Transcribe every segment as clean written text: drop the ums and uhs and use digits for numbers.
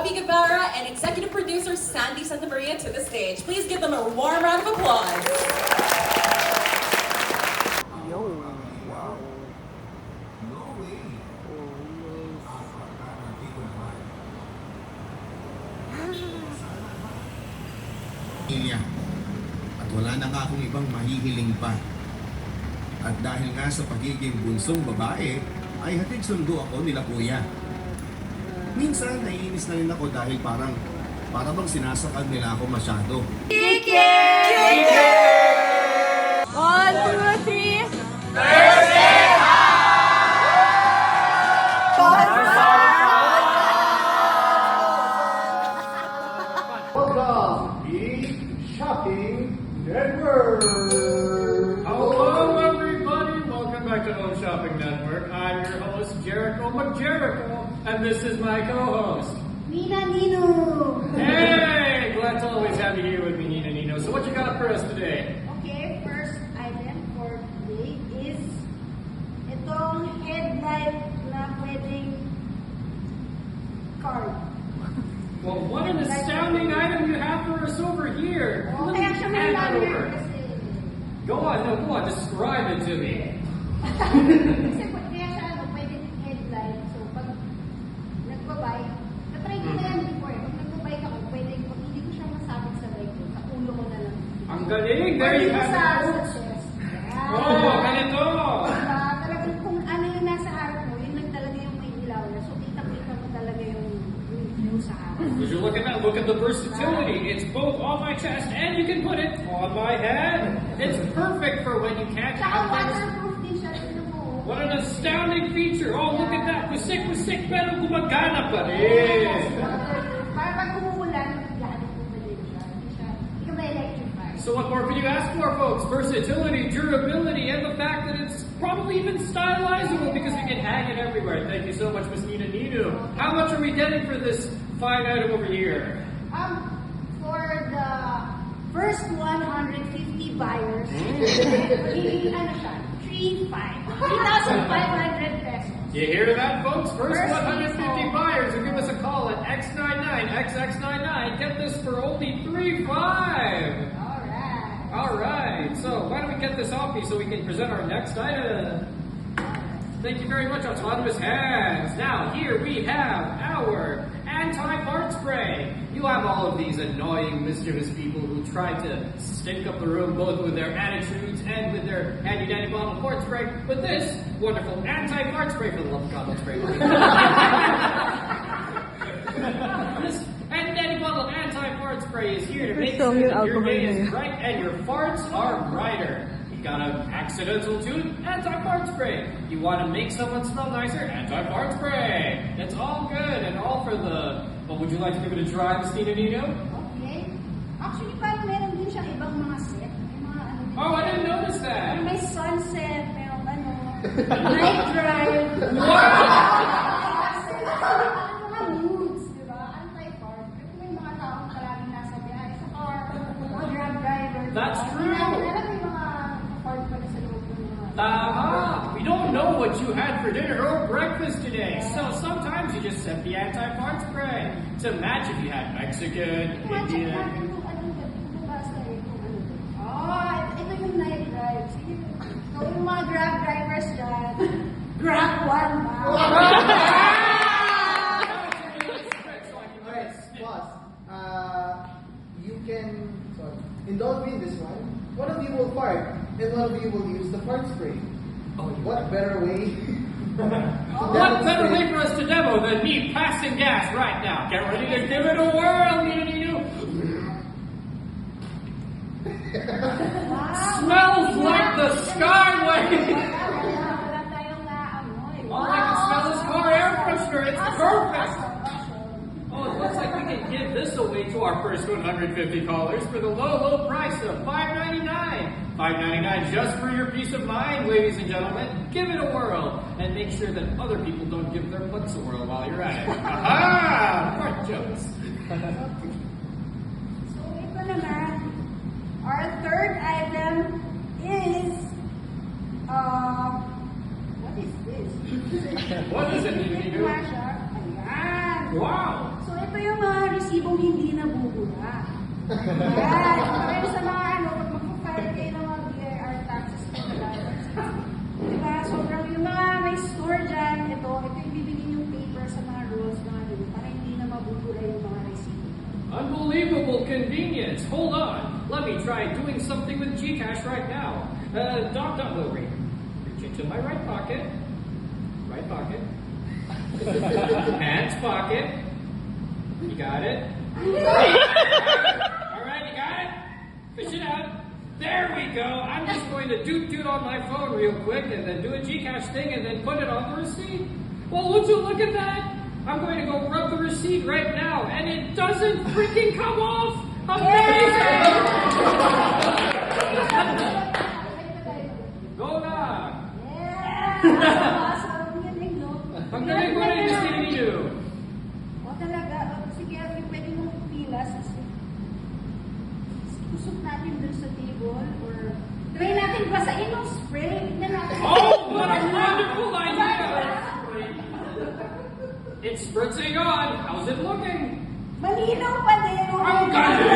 Robbie Guevara and executive producer Sandy Santamaria to the stage. Please give them a warm round of applause. At wala na nga akong ibang mahihiling pa. At dahil nga sa pagiging bunsong babae, ay hatid sundo ako nila kuya. Minsan naiinis na rin ako dahil para bang sinasakal nila ako masyado. Kiki! 1, 2, 3. Thursday Welcome, the Shopping Network. Hello, everybody. Welcome back to Home Shopping Network. I'm your host, Jericho McJericho, and this is my co-host, Nina Nino. Hey, glad to always have you here with me, Nina Nino. So what you got for us today? Okay, first item for today is itong headlight na pwedeng card. Well, what an astounding item you have for us over here. Oh, Let me kaya siya may hand that camera over. kasi. Go on, describe it to me. Kasi kaya siya pwedeng headlight. So pag nagbabike, na-try ko na yan before. Pag nagbabike ako, pwedeng pag hindi ko siya masabit sa bike ko, sa ulo ko na lang. Ang galing. There you have Sa it. chest. Oh, ganito. Talagang kung ano yung nasa harap mo, yun lang talaga yung may ilaw na. So kita-kita mo talaga yung view sa harap. Would you look at that? Look at the versatility. It's both on my chest and you can put it on my head. It's perfect for when you can't Tsaka have things. waterproof din siya. Tignan mo. What an astounding feature. Oh, look at that. Kusik pero gumagana pa rin. Para pag umuulan, mabigahan po pa din siya. Hindi ka ma-electrify. So what more can you ask for, folks? Versatility, durability, and the fact that it's probably even stylizable because we can hang it everywhere. Thank you so much, Miss Nina Nino. How much are we getting for this fine item over here? For the first 150 buyers, ano siya? 3,500 pesos. You hear that, folks? First First 150 people. buyers will give us a call at XX99. Get this for only $3,500. Alright. All right. So why don't we get this off me so we can present our next item? Thank you very much, Autonomous Hands. Now, here we have our anti-fart spray. You have all of these annoying, mischievous people who try to stink up the room both with their attitudes and with their handy-dandy bottle of fart spray. But this wonderful anti-fart spray, for the love of God, let's spray it. This handy-dandy bottle of anti-fart spray is here to make sure that your day is bright and your farts are brighter. Got an accidental tooth? Anti-fart spray. You want to make someone smell nicer? Anti-fart spray. It's all good and all for the... But would you like to give it a try, Miss Nina Nino? Okay. Actually, parang meron din siyang ibang mga set. May mga ano din. Oh, I didn't notice that. May sunset, merong ano, night drive. Mga nudes, di ba? Anti-fart. Kasi may mga taong palaging nasa biyahe sa car, mga grab driver. That's true. Alam may mga fart pa na sa loob ng mga... We don't know what you had for dinner or breakfast today, so sometimes you just set the anti-fart spray to match if you had Mexican, Indian. Ito yung night drive. Sige, so yung mga grab drivers dyan, grab one now. Plus, you can indulge me in this one. One of you will fart, and one of you will use the fart spray. What better way? What better way for us to demo than me passing gas right now? Get ready to give it a whirl, Nina Nino. Smells like the Skyway. Wala tayong naamoy. All I can smell is car air freshener. It's perfect. Oh, it looks like we can give this away to our first 150 callers for the low price of $5.99. $5.99 just for your peace of mind, ladies and gentlemen. Give it a whirl and make sure that other people don't give their butts a whirl while you're at it. Aha! Fart jokes. So ito naman, our third item is, what is this? What is it, Nina Nino? Ayan. Wow! So ito yung Kaya sa mga ano, pag magpo-file kayo ng mga BIR taxes po diba? Sobrang yung mga may store dyan, ito yung bibigyan yung paper sa mga rules, mga ganun, para hindi na mabubula yung mga resibo. Unbelievable convenience. Hold on. Let me try doing something with Gcash right now. Reach into my right pocket. Right pocket. Hands pocket. You got it? Alright, you got it? Fish it out. There we go. I'm just going to doot on my phone real quick and then do a Gcash thing and then put it on the receipt. Well, would you look at that? I'm going to go rub the receipt right now and it doesn't freaking come off. Amazing! Go na! Yeah! Sarap yan eh, no? Ang galing mo na yung gusto ninyo. O talaga, sige, pwede mo pilas. Usok natin dun sa table or try natin basain ng spray. Tignan natin. Oh, what a wonderful idea! It's spritzing on. How's it looking? Malinaw pa din. Ang galing!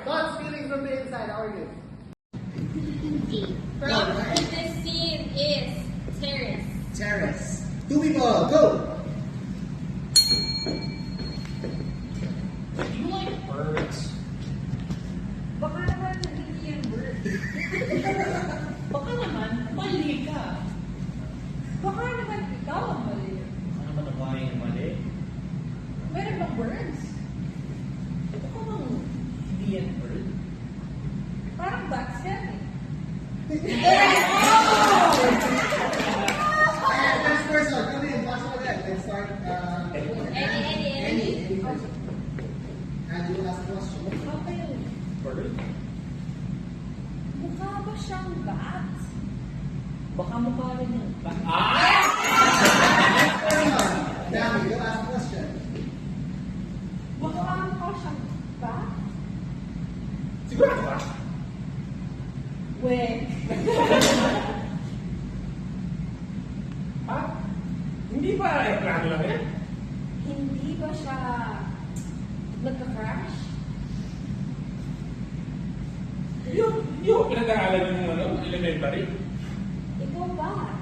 Thoughts, feelings from the inside, how are you? This scene is Terrace. Terrace. Two people, go! Do you like birds? Baka naman hindi yan word. Baka naman, mali ka. Baka naman ikaw ang mali. Ano ba naman yung mali? Meron bang words? Baka bang hindi yan bird? Parang bats yan eh. First person, come in, pass mo agad. Let's start. Any person. And you ask the question. Bird? Mukha ba siyang bats? Baka mukha rin yan. Dami, you ask the question. Baka mukha siyang bats? Sigurado ba? Wait. Ha? Hindi ba plano lang yan? Hindi ba siya nagka-crash? Yung pinag-aaralan ng elementary? Ikaw ba?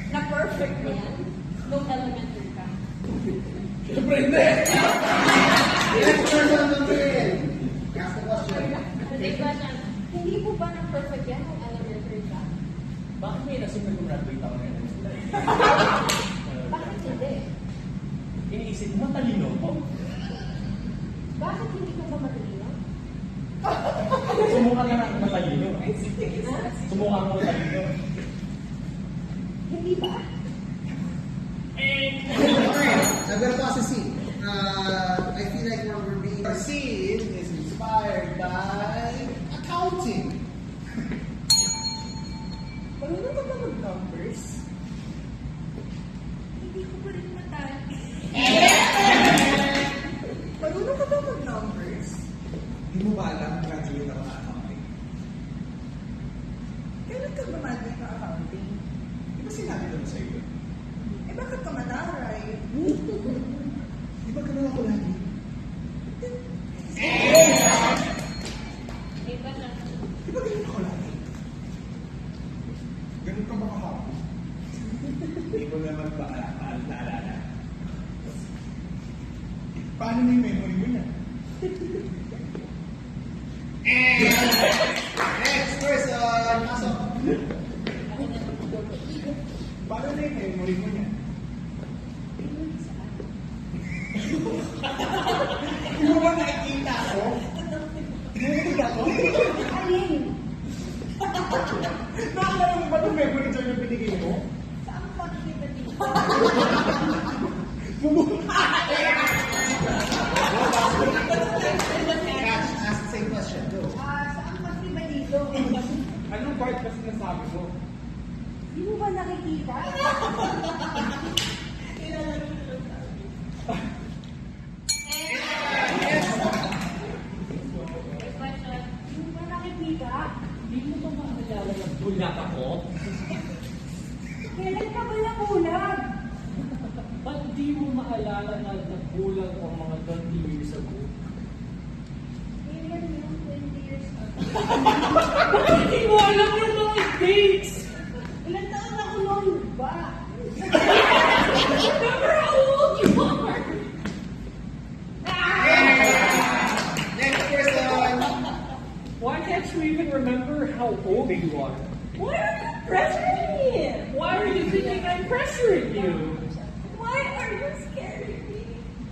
Na-perfect mo yan? Nung elementary ka? Siyempre hindi! Next person, come in. Ask the question. Hindi mo ba na-perfect yan nung elementary ka? Bakit may nasing nag-graduate ako ngayon? Bakit hindi? Iniisip mo, matalino ko. Bakit hindi ka ba matalino? Sumuka ka na matalino. Sumuka mo matalino. Hindi ba? I'm gonna toss a scene. I feel like we're being. Our scene is inspired by accounting. Marunong ka ba mag-numbers? Hindi ko pa rin matali. Marunong ka ba mag-numbers? Hindi mo ba alam graduate ako sa accounting? Kailan ka graduate ng accounting? Di ba sinabi ko na sa iyo? Eh bakit ka mataray? Di ba ganun ako lagi? Di ba ganun ako lagi? Ganun ka ba kahapon? Hindi ko naman ba naalala? Paano na yung memory mo niya? Next person! Pasok! Paano na yung memory mo niya? Hindi mo ba nakikita ako? Nakikita ako? Alin? Naalala mo ba itong memory dyan yung binigay mo? Saan ko nakikita dito? Ask the same question. Go. Saan ka ba dito? Anong part ba sinasabi mo? Hindi mo ba nakikita? Hindi mo ba nakikita? Hindi mo ba maalala ng bulat ako? Kailan ka ba nakulag? Ba't di Hindi mo maalala na nagbulang ko ang mga 20 years ago. Kailan yung 20 years ago? Hindi mo alam yung mga dates! Ilan taon ako noon ba? Remember how old you are! Next person. Why can't you even remember how old you are? Why are you pressuring me? Why are you thinking I'm pressuring you? Why are you scaring me?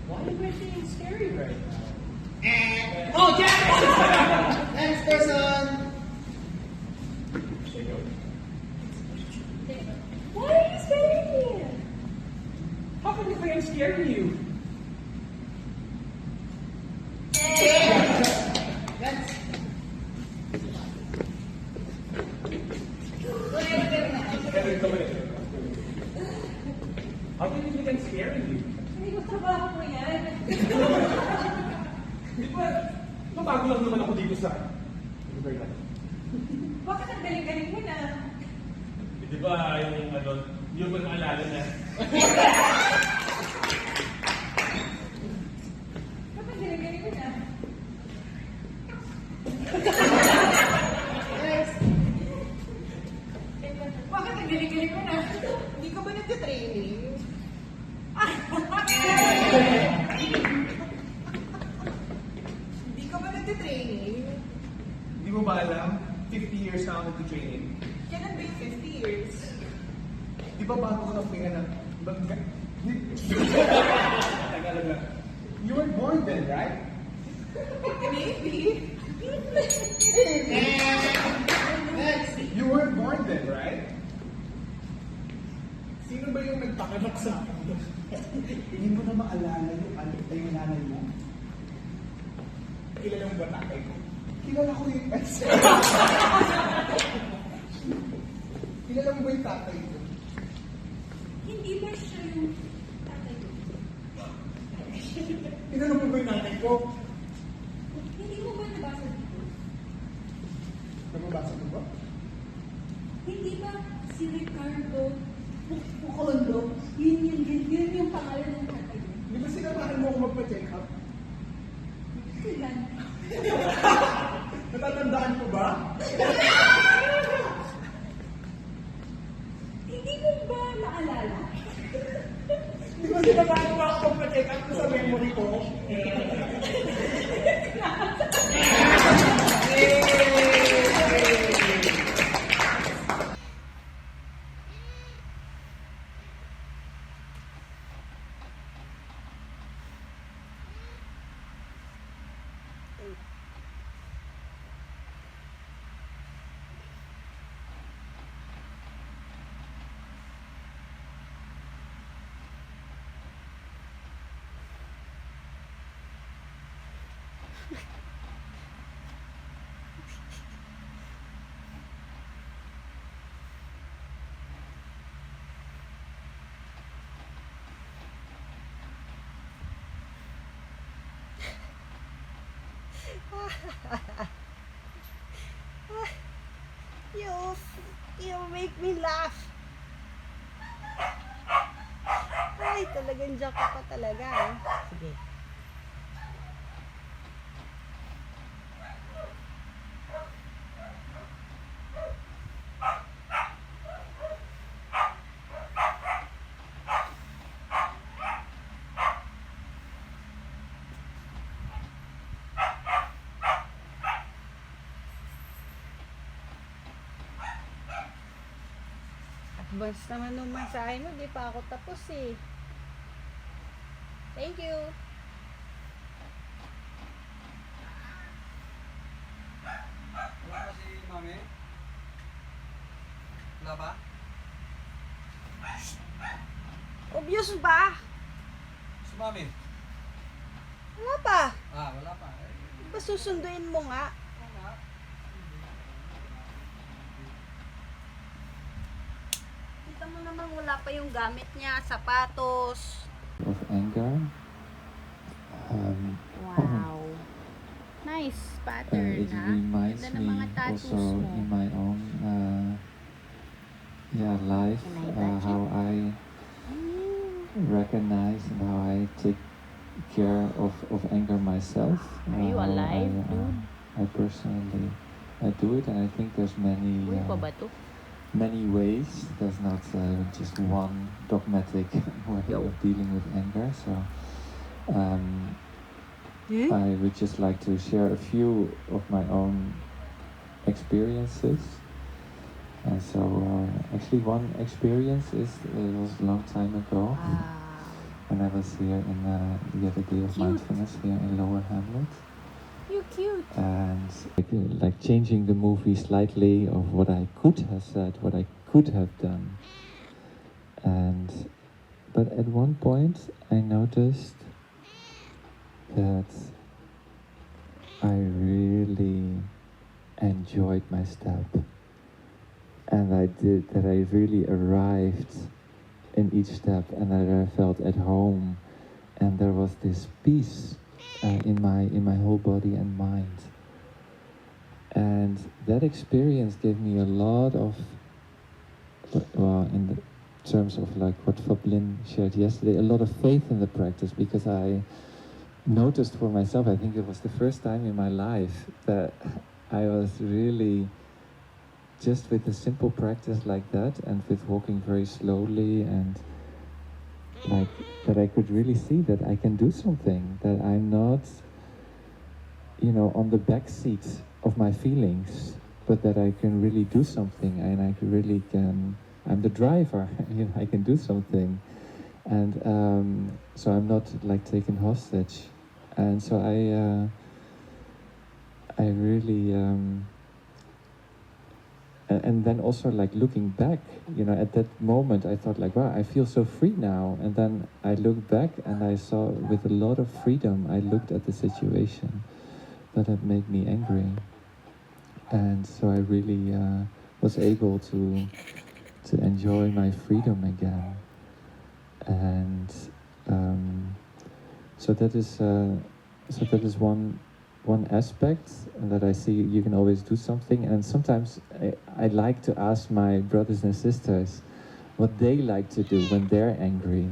Why am I being scary right now? Oh, next person. Why are you scaring me? How come you think I'm scaring you? Next. How come you think I'm scaring you? Hindi ko trabaho mo yan. Di ba, bago lang naman ako dito sa Riverland. Bakit ang galing-galing mo na? Di ba yung ano, hindi mo maalala na. Bakit ang galing-galing mo na? Bakit ang galing-galing mo na? Hindi ka ba nagtitraining? Hindi ka ba nagtitraining? Di mo ba alam? 50 years na ako nag-training. Kailan ba yung 50 years? Di ba bago ko ng pinganak? Tagalog lang. You were born then, right? Maybe. Next. You were born then, right? Sino ba yung nagpakanak sa akin? Hindi mo na maalala yung yung nanay mo? Kilala mo ba tatay ko? Kilala ko yung ex. Kilala mo ba yung tatay ko? Hindi ba siya yung tatay ko? Kilala mo ba yung nanay ko? Hindi mo ba nabasa dito? Nababasa mo ba? Hindi ba si Ricardo Pucondo? Yun yung pangalan ng tatay ko. Di ba sinamahan mo ako magpa-check up? Kailan? Natatandaan ko ba? Hindi mo ba maalala? Di ba sinamahan mo ako magpa-check up sa memory ko? You make me laugh. Ay, talagang joke ako talaga. Sige. Advance naman nung mensahe mo, di pa ako tapos eh. Thank you. Wala ba si Mami? Wala ba? Obvious ba? Si Mami? Wala pa. Wala pa. Ba susunduin mo nga? Kita mo namang wala pa yung gamit niya, sapatos. Of anger. Wow. Nice pattern, It ha? reminds Ganda ng me mga tattoos also mo. in my own life Can I touch how I recognize and how I take care of anger myself. Are you alive, dude? I personally do it, and I think there's many Uy pa ba to? many ways. There's not just one dogmatic way of dealing with anger. So I would just like to share a few of my own experiences. And so actually one experience was a long time ago when I was here in the other day of mindfulness here in Lower Hamlet. You cute. And like changing the movie slightly of what I could have said, what I could have done. But at one point I noticed that I really enjoyed my step. And I really arrived in each step, and that I felt at home, and there was this peace in my whole body and mind. And that experience gave me a lot of, in the terms of like what Fablin shared yesterday, a lot of faith in the practice, because I noticed for myself, I think it was the first time in my life that I was really, just with a simple practice like that, and with walking very slowly, and like that I could really see that I can do something, that I'm not, on the back seat of my feelings, but that I can really do something, and I'm the driver, I can do something. And so I'm not like taken hostage. And so I really, and then also like looking back, at that moment I thought like, wow, I feel so free now. And then I looked back and I saw with a lot of freedom, I looked at the situation that had made me angry. And so I really was able to enjoy my freedom again. And so that is one aspect, and that I see you can always do something. And sometimes I like to ask my brothers and sisters what they like to do when they're angry.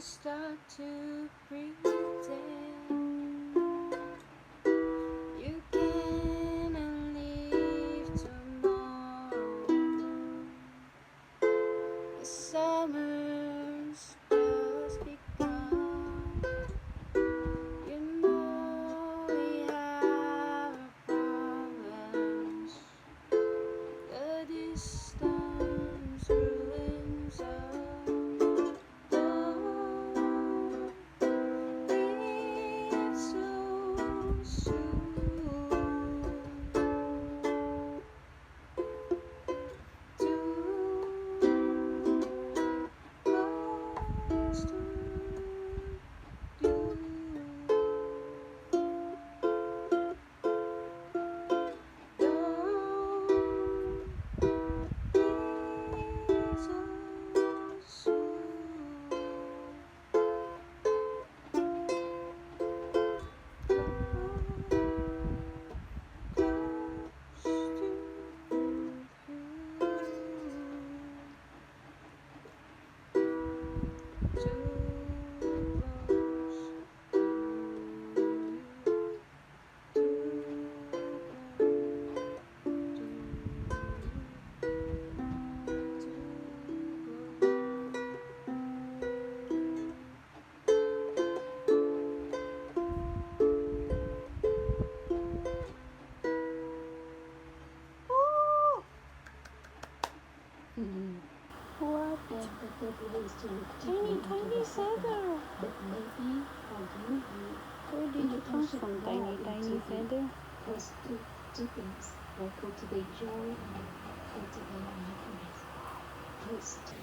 Start to pretend you can leave tomorrow. distance, ruins of love. It's so soon. Too close to you. What? Tiny feather. But maybe for you, Where did you come from, tiny feather? was two things. Cultivate joy and cultivate happiness. First,